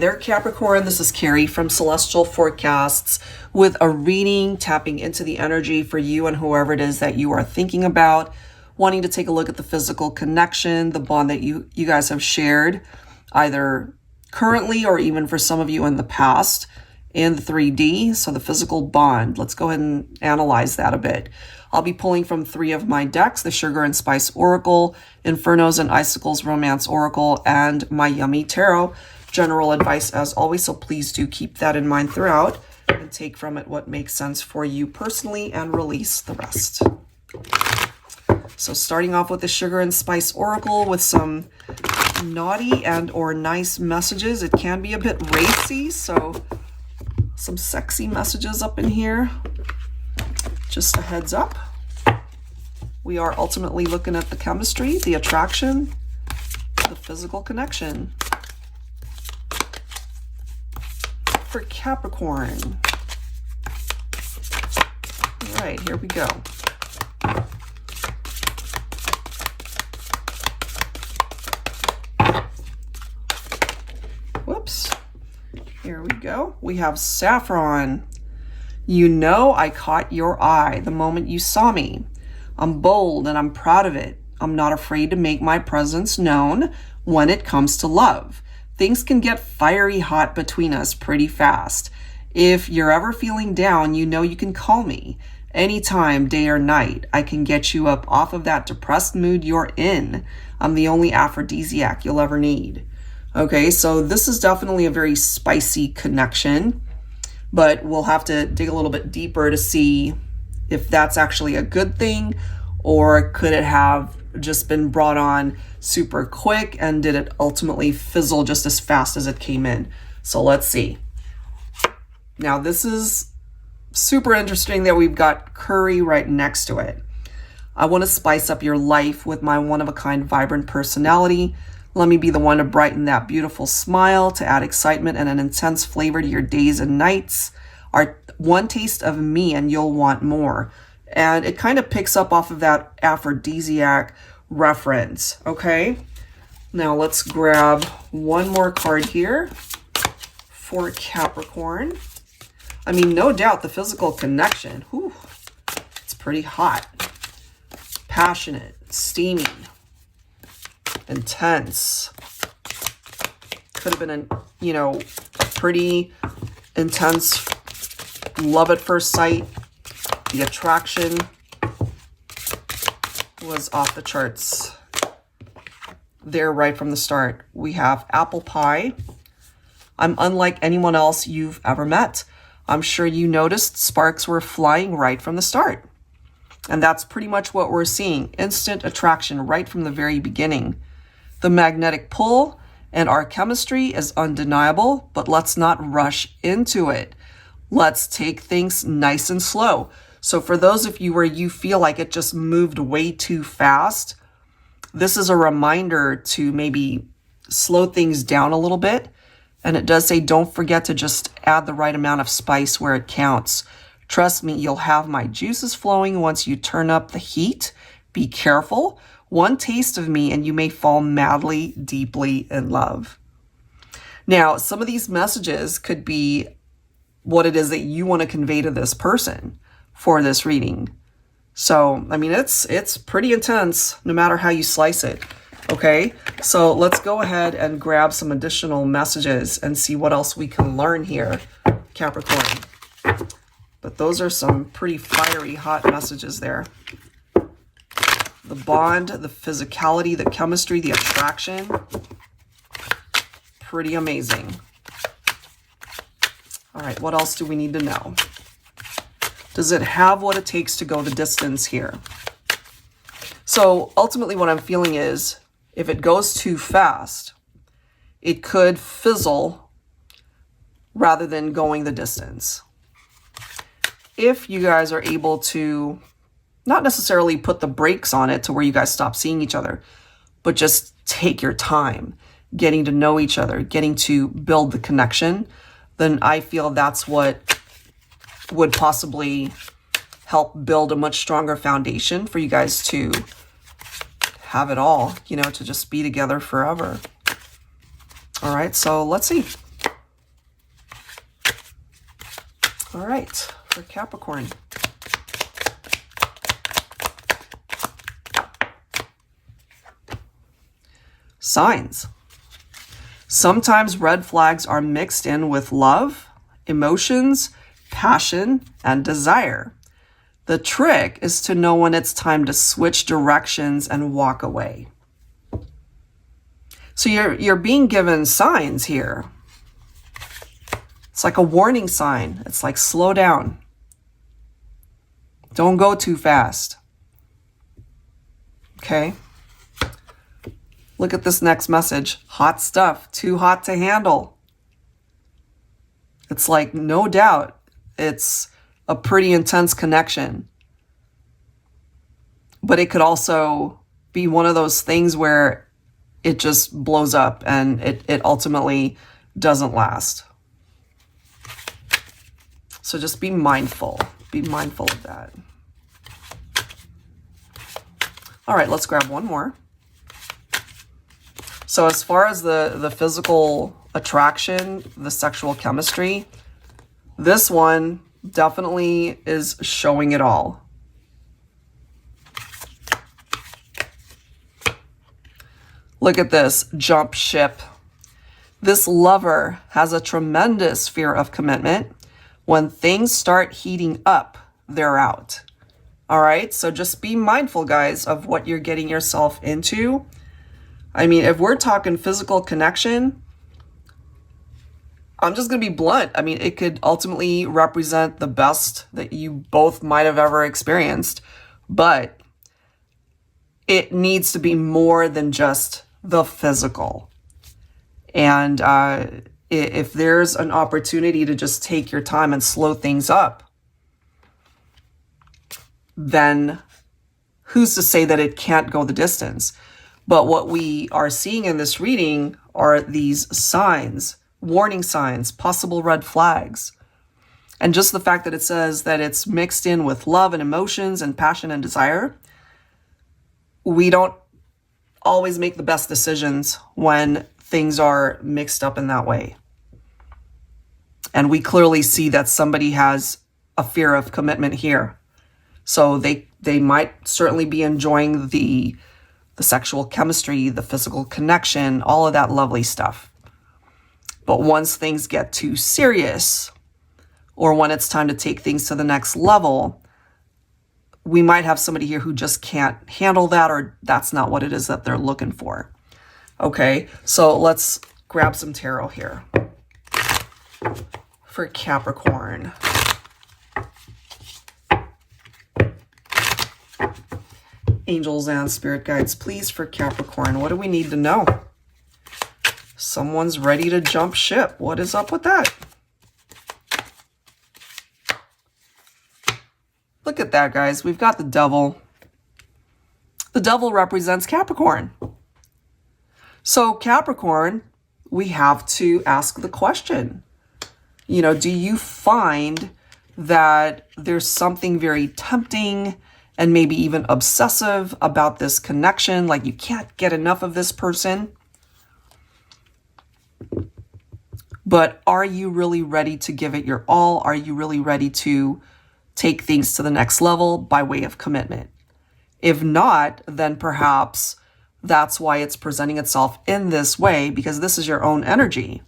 there, Capricorn. This is Carrie from Celestial Forecasts with a reading tapping into the energy for you and whoever it is that you are thinking about, wanting to take a look at the physical connection, the bond that you guys have shared, either currently or even for some of you in the past, in the 3D. So the physical bond, let's go ahead and analyze that a bit. I'll be pulling from 3 of my decks, the Sugar and Spice Oracle, INFERNOS and ICICLES Romance Oracle, and my Yummy Tarot. General advice as always, so please do keep that in mind throughout and take from it what makes sense for you personally and release the rest. So starting off with the Sugar and Spice Oracle with some naughty and or nice messages. It can be a bit racy, so some sexy messages up in here. Just a heads up. We are ultimately looking at the chemistry, the attraction, the physical connection. For Capricorn. All right, here we go. Whoops. Here we go. We have Saffron. You know I caught your eye the moment you saw me. I'm bold and I'm proud of it. I'm not afraid to make my presence known when it comes to love. Things can get fiery hot between us pretty fast. If you're ever feeling down, you know you can call me. Anytime, day or night, I can get you up off of that depressed mood you're in. I'm the only aphrodisiac you'll ever need. Okay, so this is definitely a very spicy connection, but we'll have to dig a little bit deeper to see if that's actually a good thing, or could it have just been brought on super quick and did it ultimately fizzle just as fast as it came in? So let's see. Now this is super interesting that we've got Carrie right next to it. I want to spice up your life with my one-of-a-kind vibrant personality. Let me be the one to brighten that beautiful smile, to add excitement and an intense flavor to your days and nights. One taste of me and you'll want more. And it kind of picks up off of that aphrodisiac reference, okay? Now let's grab one more card here for Capricorn. I mean, no doubt the physical connection, whew, it's pretty hot, passionate, steamy, intense. Could have been a pretty intense love at first sight. The attraction was off the charts there right from the start. We have apple pie. I'm unlike anyone else you've ever met. I'm sure you noticed sparks were flying right from the start. And that's pretty much what we're seeing. Instant attraction right from the very beginning. The magnetic pull and our chemistry is undeniable, but let's not rush into it. Let's take things nice and slow. So for those of you where you feel like it just moved way too fast, this is a reminder to maybe slow things down a little bit. And it does say, don't forget to just add the right amount of spice where it counts. Trust me, you'll have my juices flowing once you turn up the heat. Be careful. One taste of me and you may fall madly, deeply in love. Now, some of these messages could be what it is that you want to convey to this person for this reading. So, I mean, it's pretty intense no matter how you slice it. Okay, so let's go ahead and grab some additional messages and see what else we can learn here, Capricorn. But those are some pretty fiery, hot messages there. The bond, the physicality, the chemistry, the attraction. Pretty amazing. All right, what else do we need to know? Does it have what it takes to go the distance here? So ultimately what I'm feeling is if it goes too fast, it could fizzle rather than going the distance. If you guys are able to not necessarily put the brakes on it to where you guys stop seeing each other, but just take your time getting to know each other, getting to build the connection, then I feel that's what would possibly help build a much stronger foundation for you guys to have it all, to just be together forever. All right, so let's see. All right, for Capricorn. Signs. Sometimes red flags are mixed in with love, emotions, passion, and desire. The trick is to know when it's time to switch directions and walk away. So you're being given signs here. It's like a warning sign. It's like, slow down. Don't go too fast. Okay? Look at this next message. Hot stuff. Too hot to handle. It's like, no doubt, it's a pretty intense connection. But it could also be one of those things where it just blows up and it ultimately doesn't last. So just be mindful. Be mindful of that. All right, let's grab one more. So as far as the physical attraction, the sexual chemistry, this one definitely is showing it all. Look at this, jump ship. This lover has a tremendous fear of commitment. When things start heating up, they're out. All right, so just be mindful, guys, of what you're getting yourself into. I mean, if we're talking physical connection, I'm just going to be blunt. I mean, it could ultimately represent the best that you both might have ever experienced, but it needs to be more than just the physical. And if there's an opportunity to just take your time and slow things up, then who's to say that it can't go the distance? But what we are seeing in this reading are these signs, warning signs, possible red flags. And just the fact that it says that it's mixed in with love and emotions and passion and desire, we don't always make the best decisions when things are mixed up in that way. And we clearly see that somebody has a fear of commitment here. So they might certainly be enjoying the sexual chemistry, the physical connection, all of that lovely stuff. But once things get too serious, or when it's time to take things to the next level, we might have somebody here who just can't handle that, or that's not what it is that they're looking for. Okay, so let's grab some tarot here for Capricorn. Angels and spirit guides, please, for Capricorn. What do we need to know? Someone's ready to jump ship. What is up with that? Look at that, guys. We've got the devil. The devil represents Capricorn. So Capricorn, we have to ask the question, you know, do you find that there's something very tempting and maybe even obsessive about this connection, like you can't get enough of this person? But are you really ready to give it your all? Are you really ready to take things to the next level by way of commitment? If not, then perhaps that's why it's presenting itself in this way, because this is your own energy.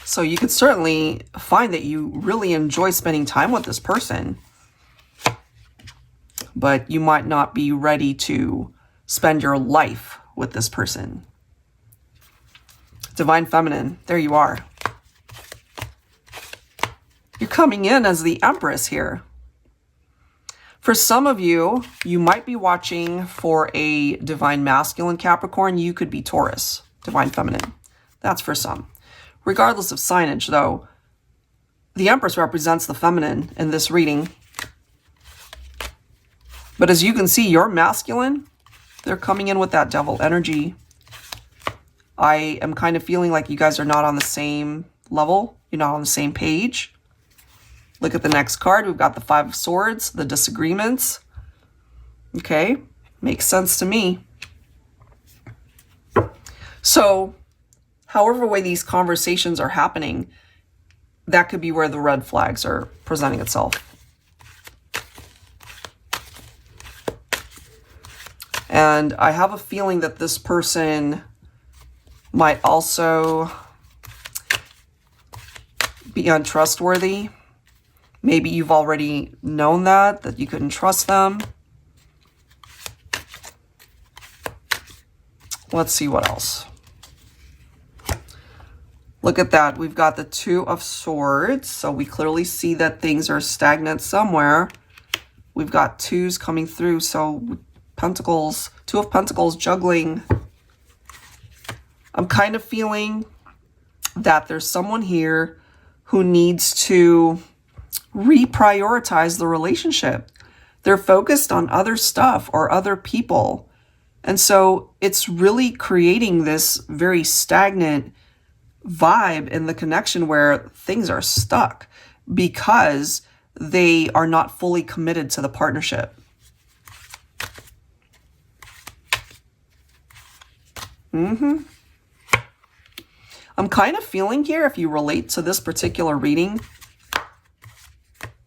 So you could certainly find that you really enjoy spending time with this person, but you might not be ready to spend your life with this person. Divine Feminine, there you are. You're coming in as the Empress here. For some of you, you might be watching for a Divine Masculine Capricorn. You could be Taurus, Divine Feminine. That's for some. Regardless of signage, though, the Empress represents the feminine in this reading. But as you can see, you're masculine. They're coming in with that devil energy. I am kind of feeling like you guys are not on the same level. You're not on the same page. Look at the next card. We've got the Five of Swords, the disagreements. Okay, makes sense to me. So however way these conversations are happening, that could be where the red flags are presenting itself. And I have a feeling that this person might also be untrustworthy. Maybe you've already known that you couldn't trust them. Let's see what else. Look at that. We've got the Two of Swords. So we clearly see that things are stagnant somewhere. We've got twos coming through. So Pentacles, Two of Pentacles juggling. I'm kind of feeling that there's someone here who needs to reprioritize the relationship. They're focused on other stuff or other people. And so it's really creating this very stagnant vibe in the connection where things are stuck because they are not fully committed to the partnership. I'm kind of feeling here, if you relate to this particular reading,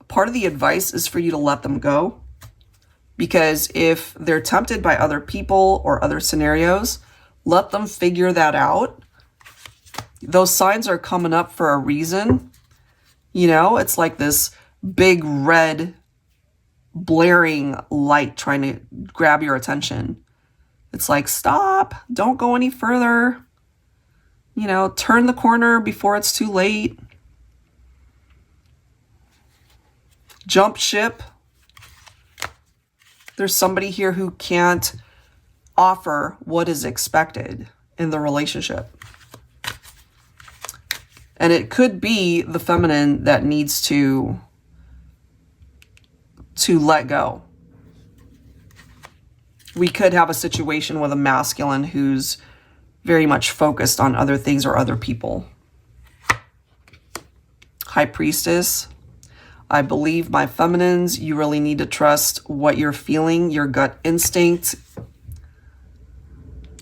part of the advice is for you to let them go. Because if they're tempted by other people or other scenarios, let them figure that out. Those signs are coming up for a reason. You know, it's like this big red blaring light trying to grab your attention. It's like, stop, don't go any further. You know, turn the corner before it's too late. Jump ship. There's somebody here who can't offer what is expected in the relationship. And it could be the feminine that needs to let go. We could have a situation with a masculine who's very much focused on other things or other people. High Priestess. I believe, my feminines, you really need to trust what you're feeling, your gut instinct.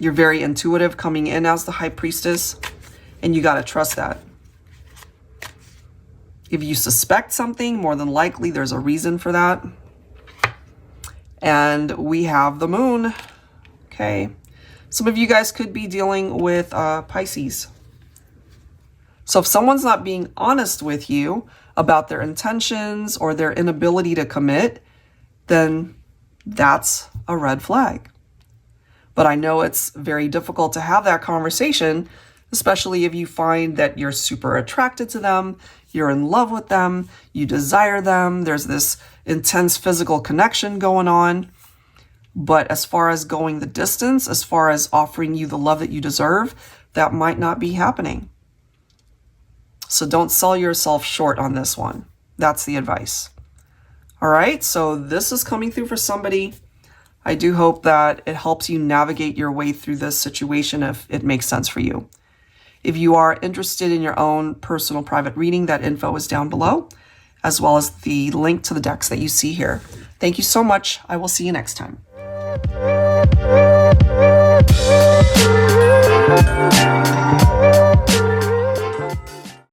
You're very intuitive coming in as the High Priestess, and you got to trust that. If you suspect something, more than likely there's a reason for that. And we have the Moon. Okay. Some of you guys could be dealing with Pisces. So if someone's not being honest with you about their intentions or their inability to commit, then that's a red flag. But I know it's very difficult to have that conversation, especially if you find that you're super attracted to them, you're in love with them, you desire them, there's this intense physical connection going on. But as far as going the distance, as far as offering you the love that you deserve, that might not be happening. So don't sell yourself short on this one. That's the advice. All right, so this is coming through for somebody. I do hope that it helps you navigate your way through this situation if it makes sense for you. If you are interested in your own personal private reading, that info is down below, as well as the link to the decks that you see here. Thank you so much. I will see you next time.